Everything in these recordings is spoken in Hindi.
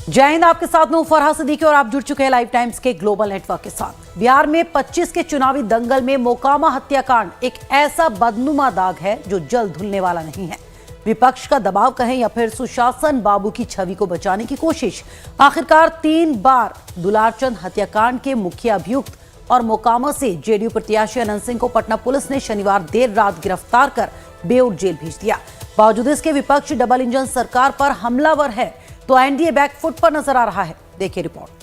जय हिंद, आपके साथ मैं फरहा सिद्दीकी और आप जुड़ चुके हैं लाइव टाइम्स के ग्लोबल नेटवर्क के साथ। बिहार में 25 के चुनावी दंगल में मोकामा हत्याकांड एक ऐसा बदनुमा दाग है जो जल्द धुलने वाला नहीं है। विपक्ष का दबाव कहें या फिर सुशासन बाबू की छवि को बचाने की कोशिश, आखिरकार 3 बार दुलारचंद हत्याकांड के मुख्य अभियुक्त और मोकामा से जेडीयू प्रत्याशी अनंत सिंह को पटना पुलिस ने शनिवार देर रात गिरफ्तार कर बेऊर जेल भेज दिया। बावजूद इसके विपक्ष डबल इंजन सरकार पर हमलावर है तो एनडीए बैकफुट पर नजर आ रहा है। देखिए रिपोर्ट।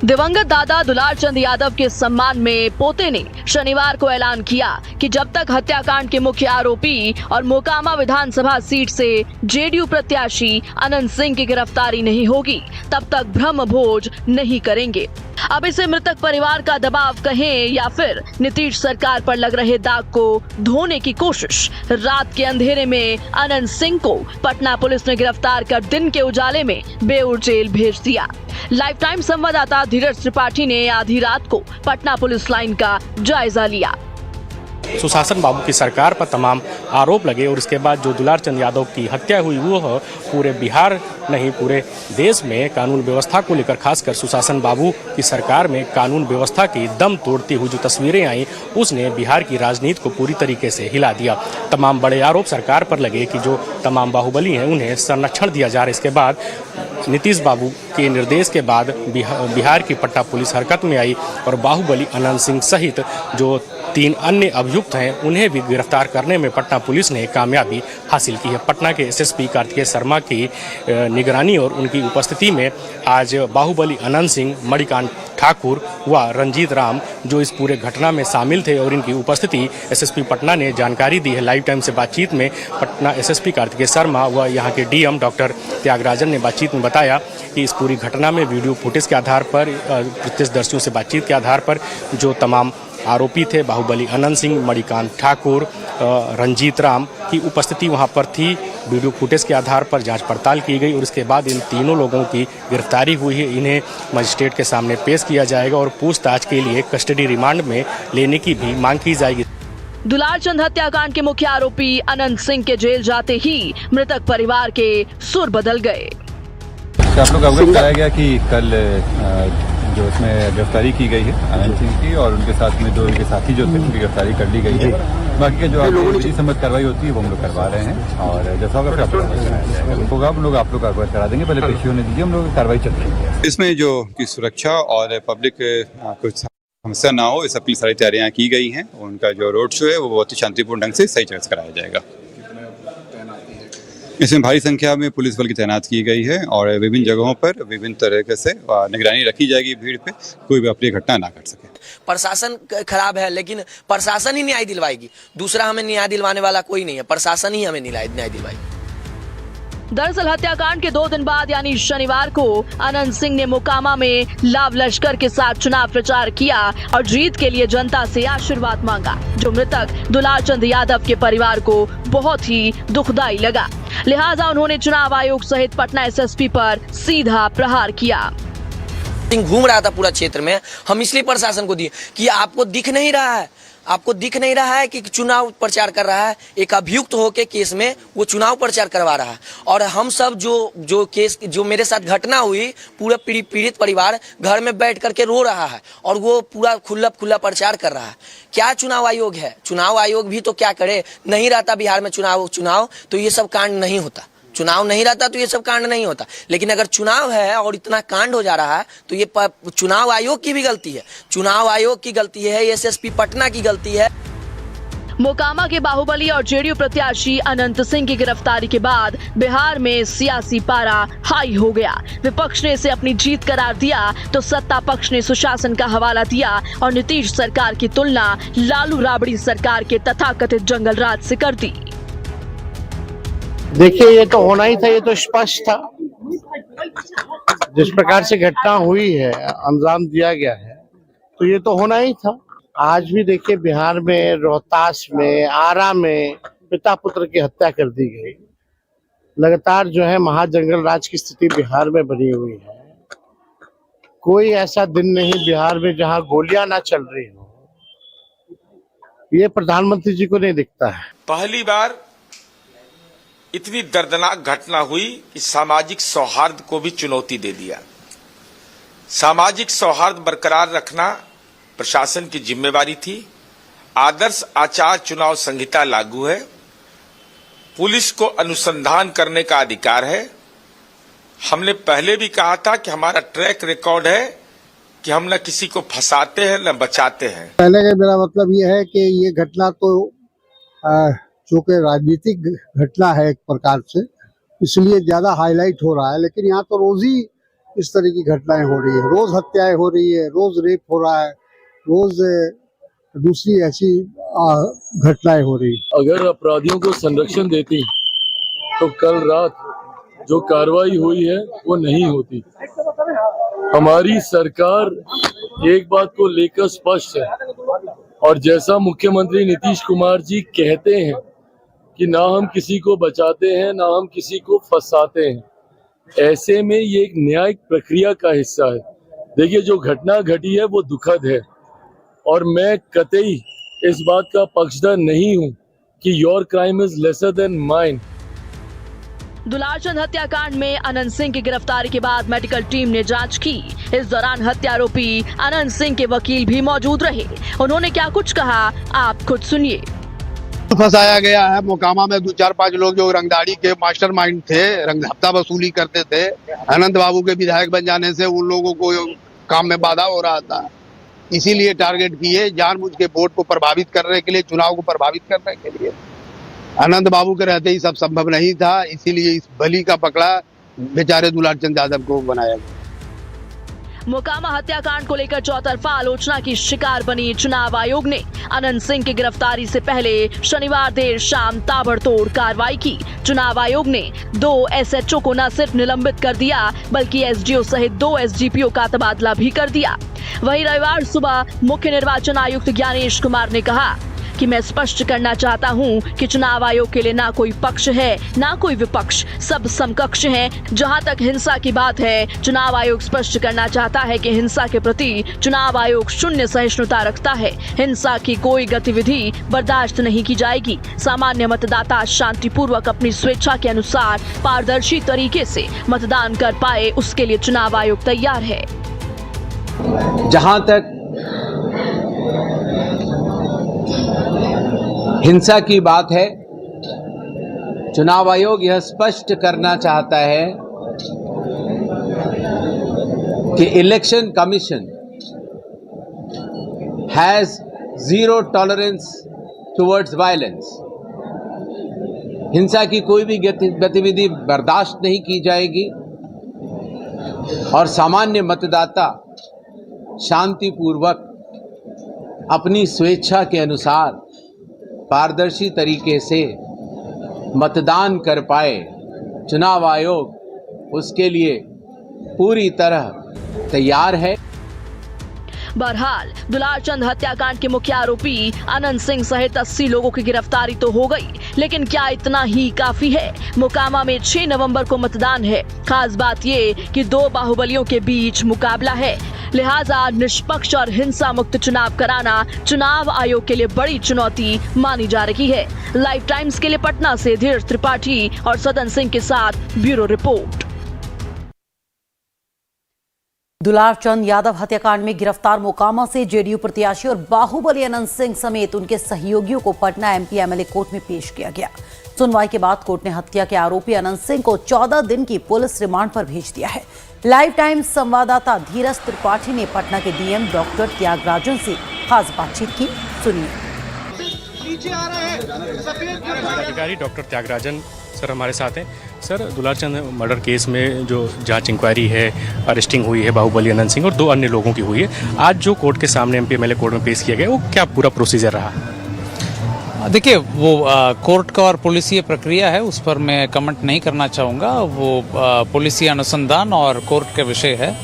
दिवंगत दादा दुलारचंद यादव के सम्मान में पोते ने शनिवार को ऐलान किया कि जब तक हत्याकांड के मुख्य आरोपी और मोकामा विधानसभा सीट से जेडीयू प्रत्याशी अनंत सिंह की गिरफ्तारी नहीं होगी तब तक ब्रह्म भोज नहीं करेंगे। अब इसे मृतक परिवार का दबाव कहें या फिर नीतीश सरकार पर लग रहे दाग को धोने की कोशिश। रात के अंधेरे में अनंत सिंह को पटना पुलिस ने गिरफ्तार कर दिन के उजाले में बेऊर जेल भेज दिया। लाइफ टाइम संवाददाता धीरज त्रिपाठी ने आधी रात को पटना पुलिस लाइन का जायजा लिया। सुशासन बाबू की सरकार पर तमाम आरोप लगे और इसके बाद जो दुलारचंद यादव की हत्या हुई वो पूरे बिहार नहीं पूरे देश में कानून व्यवस्था को लेकर, खासकर सुशासन बाबू की सरकार में कानून व्यवस्था की दम तोड़ती हुई जो तस्वीरें आई उसने बिहार की राजनीति को पूरी तरीके से हिला दिया। तमाम बड़े आरोप सरकार पर लगे कि जो तमाम बाहुबली हैं उन्हें संरक्षण दिया जा रहा है। इसके बाद नीतीश बाबू के निर्देश के बाद बिहार की पटना पुलिस हरकत में आई और बाहुबली अनंत सिंह सहित जो 3 अन्य अभियुक्त हैं उन्हें भी गिरफ्तार करने में पटना पुलिस ने कामयाबी हासिल की है। पटना के एसएसपी कार्तिकेय शर्मा की निगरानी और उनकी उपस्थिति में आज बाहुबली अनंत सिंह, मणिकांत ठाकुर व रंजीत राम जो इस पूरे घटना में शामिल थे और इनकी उपस्थिति एसएसपी पटना ने जानकारी दी है। लाइव टाइम से बातचीत में पटना एसएसपी कार्तिकेय शर्मा व यहाँ के डीएम डॉक्टर त्यागराजन ने बातचीत में बताया कि इस पूरी घटना में वीडियो फुटेज के आधार पर, प्रत्यक्षदर्शियों से बातचीत के आधार पर जो तमाम आरोपी थे बाहुबली अनंत सिंह, मणिकांत ठाकुर, रंजीत राम की उपस्थिति वहां पर थी। वीडियो फुटेज के आधार पर जांच पड़ताल की गई और इसके बाद इन तीनों लोगों की गिरफ्तारी हुई है। इन्हें मजिस्ट्रेट के सामने पेश किया जाएगा और पूछताछ के लिए कस्टडी रिमांड में लेने की भी मांग की जाएगी। दुलारचंद हत्याकांड के मुख्य आरोपी अनंत सिंह के जेल जाते ही मृतक परिवार के सुर बदल गए। आप लोग अवगत कराया गया कि कल जो इसमें गिरफ्तारी की गई है अनंत सिंह की और उनके साथ में जो उनके साथी जो थे उनकी गिरफ्तारी कर ली गई है। बाकी का जो आगे सम्मत कार्रवाई होती है वो हम लोग करवा रहे हैं और जैसा होगा आप लोग अवगत करा देंगे। पहले पेशी होने दीजिए, हम लोग कार्रवाई चल रही है। इसमें जो की सुरक्षा और पब्लिक कुछ समस्या ना हो, इस सबकी सारी तैयारियां की गई हैं। उनका जो रोड शो है वो बहुत ही शांतिपूर्ण ढंग से सही जगह से कराया जाएगा। इसमें भारी संख्या में पुलिस बल की तैनात की गई है और विभिन्न जगहों पर विभिन्न तरीके से निगरानी रखी जाएगी, भीड़ पे कोई भी अप्रिय घटना ना कर सके। प्रशासन खराब है लेकिन प्रशासन ही न्याय दिलवाएगी, दूसरा हमें न्याय दिलवाने वाला कोई नहीं है, प्रशासन ही हमें न्याय दिलवाएगी। दरअसल हत्याकांड के 2 दिन बाद यानी शनिवार को अनंत सिंह ने मोकामा में लाव लश्कर के साथ चुनाव प्रचार किया और जीत के लिए जनता से आशीर्वाद मांगा, जो मृतक दुलारचंद यादव के परिवार को बहुत ही दुखदाई लगा। लिहाजा उन्होंने चुनाव आयोग सहित पटना एसएसपी पर सीधा प्रहार किया। घूम रहा था पूरा क्षेत्र में, हम इसलिए प्रशासन को दिए कि आपको दिख नहीं रहा है कि चुनाव प्रचार कर रहा है, एक अभियुक्त होके केस में वो चुनाव प्रचार करवा रहा है। और हम सब जो केस जो मेरे साथ घटना हुई, पूरा पीड़ित परिवार घर में बैठ करके रो रहा है और वो पूरा खुला प्रचार कर रहा है। क्या चुनाव आयोग है? चुनाव आयोग भी तो क्या करे, नहीं रहता बिहार में चुनाव तो ये सब कांड नहीं होता। चुनाव नहीं रहता तो ये सब कांड नहीं होता, लेकिन अगर चुनाव है और इतना कांड हो जा रहा है तो ये चुनाव आयोग की भी गलती है। चुनाव आयोग की गलती है, एसएसपी पटना की गलती है। मोकामा के बाहुबली और जेडीयू प्रत्याशी अनंत सिंह की गिरफ्तारी के बाद बिहार में सियासी पारा हाई हो गया। विपक्ष ने इसे अपनी जीत करार दिया तो सत्ता पक्ष ने सुशासन का हवाला दिया और नीतीश सरकार की तुलना लालू राबड़ी सरकार के तथाकथित जंगल राज से कर दी। देखिए, ये तो होना ही था, ये तो स्पष्ट था। जिस प्रकार से घटना हुई है, अंजाम दिया गया है, तो ये तो होना ही था। आज भी देखिए बिहार में, रोहतास में, आरा में पिता पुत्र की हत्या कर दी गई। लगातार जो है महाजंगल राज की स्थिति बिहार में बनी हुई है। कोई ऐसा दिन नहीं बिहार में जहां गोलियां ना चल रही हो। ये प्रधानमंत्री जी को नहीं दिखता है। पहली बार इतनी दर्दनाक घटना हुई कि सामाजिक सौहार्द को भी चुनौती दे दिया। सामाजिक सौहार्द बरकरार रखना प्रशासन की जिम्मेवारी थी। आदर्श आचार चुनाव संहिता लागू है। पुलिस को अनुसंधान करने का अधिकार है। हमने पहले भी कहा था कि हमारा ट्रैक रिकॉर्ड है कि हम न किसी को फंसाते हैं न बचाते हैं। कहने का मेरा मतलब ये है कि ये घटना तो चूंकि राजनीतिक घटना है एक प्रकार से, इसलिए ज्यादा हाईलाइट हो रहा है। लेकिन यहाँ तो रोज ही इस तरह की घटनाएं हो रही है। रोज हत्याएं हो रही है, रोज रेप हो रहा है, रोज दूसरी ऐसी घटनाएं हो रही है। अगर अपराधियों को संरक्षण देती तो कल रात जो कार्रवाई हुई है वो नहीं होती। हमारी सरकार एक बात को लेकर स्पष्ट है और जैसा मुख्यमंत्री नीतीश कुमार जी कहते हैं कि ना हम किसी को बचाते हैं ना हम किसी को फंसाते हैं, ऐसे में ये एक न्यायिक प्रक्रिया का हिस्सा है। देखिए, जो घटना घटी है वो दुखद है और मैं कतई इस बात का पक्षधर नहीं हूं कि your crime is lesser than mine. Dularchand हत्याकांड में अनंत सिंह की गिरफ्तारी के बाद मेडिकल टीम ने जांच की। इस दौरान हत्यारोपी अनंत सिंह के वकील भी मौजूद रहे। उन्होंने क्या कुछ कहा, आप खुद सुनिए। फंसाया गया है। मोकामा में 2-4-5 लोग जो रंगदारी के मास्टरमाइंड थे, हफ्ता वसूली करते थे। अनंत बाबू के विधायक बन जाने से उन लोगों को काम में बाधा हो रहा था, इसीलिए टारगेट किए, जानबूझ के वोट को प्रभावित करने के लिए, चुनाव को प्रभावित करने के लिए। अनंत बाबू के रहते ही सब संभव नहीं था, इसीलिए इस बलि का पकड़ा बेचारे दुलारचंद यादव को बनाया गया। मोकामा हत्याकांड को लेकर चौतरफा आलोचना की शिकार बनी चुनाव आयोग ने अनंत सिंह की गिरफ्तारी से पहले शनिवार देर शाम ताबड़तोड़ कार्रवाई की। चुनाव आयोग ने 2 SHO को न सिर्फ निलंबित कर दिया बल्कि SDO सहित 2 SGPO का तबादला भी कर दिया। वहीं रविवार सुबह मुख्य निर्वाचन आयुक्त ज्ञानेश कुमार ने कहा कि मैं स्पष्ट करना चाहता हूं कि चुनाव आयोग के लिए ना कोई पक्ष है ना कोई विपक्ष, सब समकक्ष हैं। जहां तक हिंसा की बात है, चुनाव आयोग स्पष्ट करना चाहता है कि हिंसा के प्रति चुनाव आयोग शून्य सहिष्णुता रखता है। हिंसा की कोई गतिविधि बर्दाश्त नहीं की जाएगी। सामान्य मतदाता शांतिपूर्वक अपनी स्वेच्छा के अनुसार पारदर्शी तरीके से मतदान कर पाए, उसके लिए चुनाव आयोग तैयार है। जहां तक हिंसा की बात है, चुनाव आयोग यह स्पष्ट करना चाहता है कि election commission has zero tolerance towards violence. हिंसा की कोई भी गतिविधि बर्दाश्त नहीं की जाएगी और सामान्य मतदाता शांतिपूर्वक अपनी स्वेच्छा के अनुसार पारदर्शी तरीके से मतदान कर पाए। चुनाव आयोग उसके लिए पूरी तरह तैयार है। बहरहाल दुलारचंद हत्याकांड के मुख्य आरोपी अनंत सिंह सहित 80 लोगों की गिरफ्तारी तो हो गई, लेकिन क्या इतना ही काफी है? मोकामा में 6 नवंबर को मतदान है। खास बात ये कि 2 बाहुबलियों के बीच मुकाबला है, लिहाजा निष्पक्ष और हिंसा मुक्त चुनाव कराना चुनाव आयोग के लिए बड़ी चुनौती मानी जा रही है। लाइव टाइम्स के लिए पटना से धीरज त्रिपाठी और सदन सिंह के साथ ब्यूरो रिपोर्ट। दुलारचंद यादव हत्याकांड में गिरफ्तार मोकामा से जेडीयू प्रत्याशी और बाहुबली अनंत सिंह समेत उनके सहयोगियों को पटना MP MLA कोर्ट में पेश किया गया। सुनवाई के बाद कोर्ट ने हत्या के आरोपी अनंत सिंह को 14 दिन की पुलिस रिमांड पर भेज दिया है। लाइव टाइम्स संवाददाता धीरज त्रिपाठी ने पटना के DM डॉक्टर त्यागराजन से खास बातचीत की, सुनिए। अधिकारी डॉक्टर त्यागराजन सर हमारे साथ हैं। सर, दुलारचंद मर्डर केस में जो जांच इंक्वायरी है, अरेस्टिंग हुई है बाहुबली अनंत सिंह और 2 अन्य लोगों की हुई है, आज जो कोर्ट के सामने MP MLA कोर्ट में पेश किया गया, वो क्या पूरा प्रोसीजर रहा? देखिए, वो कोर्ट का और पुलिसिय प्रक्रिया है, उस पर मैं कमेंट नहीं करना चाहूँगा। वो पुलिसिय अनुसंधान और कोर्ट का विषय है।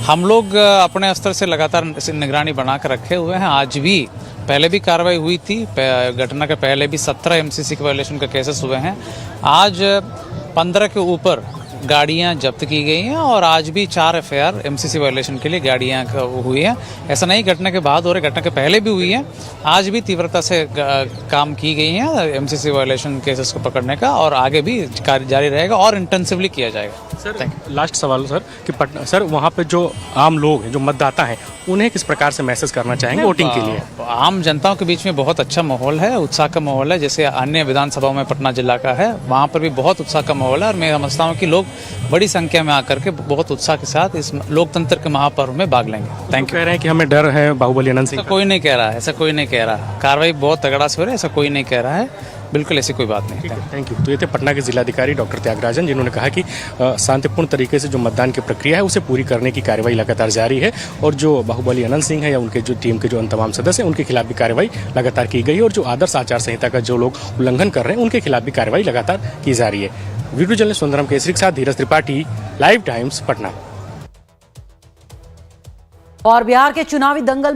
हम लोग अपने स्तर से लगातार निगरानी बना कर रखे हुए हैं। आज भी पहले भी कार्रवाई हुई थी, घटना के पहले भी 17 एमसीसी के वायलेशन के केसेस हुए हैं। आज 15 के ऊपर गाड़ियां जब्त की गई हैं और आज भी 4 एफआईआर एमसीसी वायलेशन के लिए गाड़ियां हुई हैं। ऐसा नहीं घटना के बाद हो रहे, घटना के पहले भी हुई है। आज भी तीव्रता से काम की गई है एमसीसी वायलेशन केसेस को पकड़ने का, और आगे भी कार्य जारी रहेगा और इंटेंसिवली किया जाएगा। सर लास्ट सवाल सर कि सर वहाँ पे जो आम लोग हैं, जो मतदाता हैं, उन्हें किस प्रकार से मैसेज करना चाहेंगे वोटिंग के लिए? आम जनताओं के बीच में बहुत अच्छा माहौल है, उत्साह का माहौल है। जैसे अन्य विधानसभाओं में पटना जिला का है, वहाँ पर भी बहुत उत्साह का माहौल है और मैं समझता हूँ कि लोग बड़ी संख्या में आकर के बहुत उत्साह के साथ इस लोकतंत्र के महापर्व में भाग लेंगे। Thank you. कह रहे हैं कि हमें डर है बाहुबली अनंत सिंह का। कोई नहीं कह रहा है, ऐसा कोई नहीं कह रहा है। कार्रवाई बहुत तगड़ा से हो रही है, ऐसा कोई नहीं कह रहा है, बिल्कुल ऐसी कोई बात नहीं। Thank you. तो ये थे पटना के जिलाधिकारी डॉक्टर त्यागराजन, जिन्होंने कहा कि शांतिपूर्ण तरीके से जो मतदान की प्रक्रिया है उसे पूरी करने की कार्रवाई लगातार जारी है, और जो बाहुबली अनंत सिंह है या उनके जो टीम के जो तमाम सदस्य हैं उनके खिलाफ भी कार्रवाई लगातार की गई, और जो आदर्श आचार संहिता का जो लोग उल्लंघन कर रहे हैं उनके खिलाफ भी कार्रवाई लगातार की जा रही है। वीडियो जर्नलिस्ट सुंदरम केसरी के साथ धीरज त्रिपाठी, लाइव टाइम्स, पटना। और बिहार के चुनावी दंगल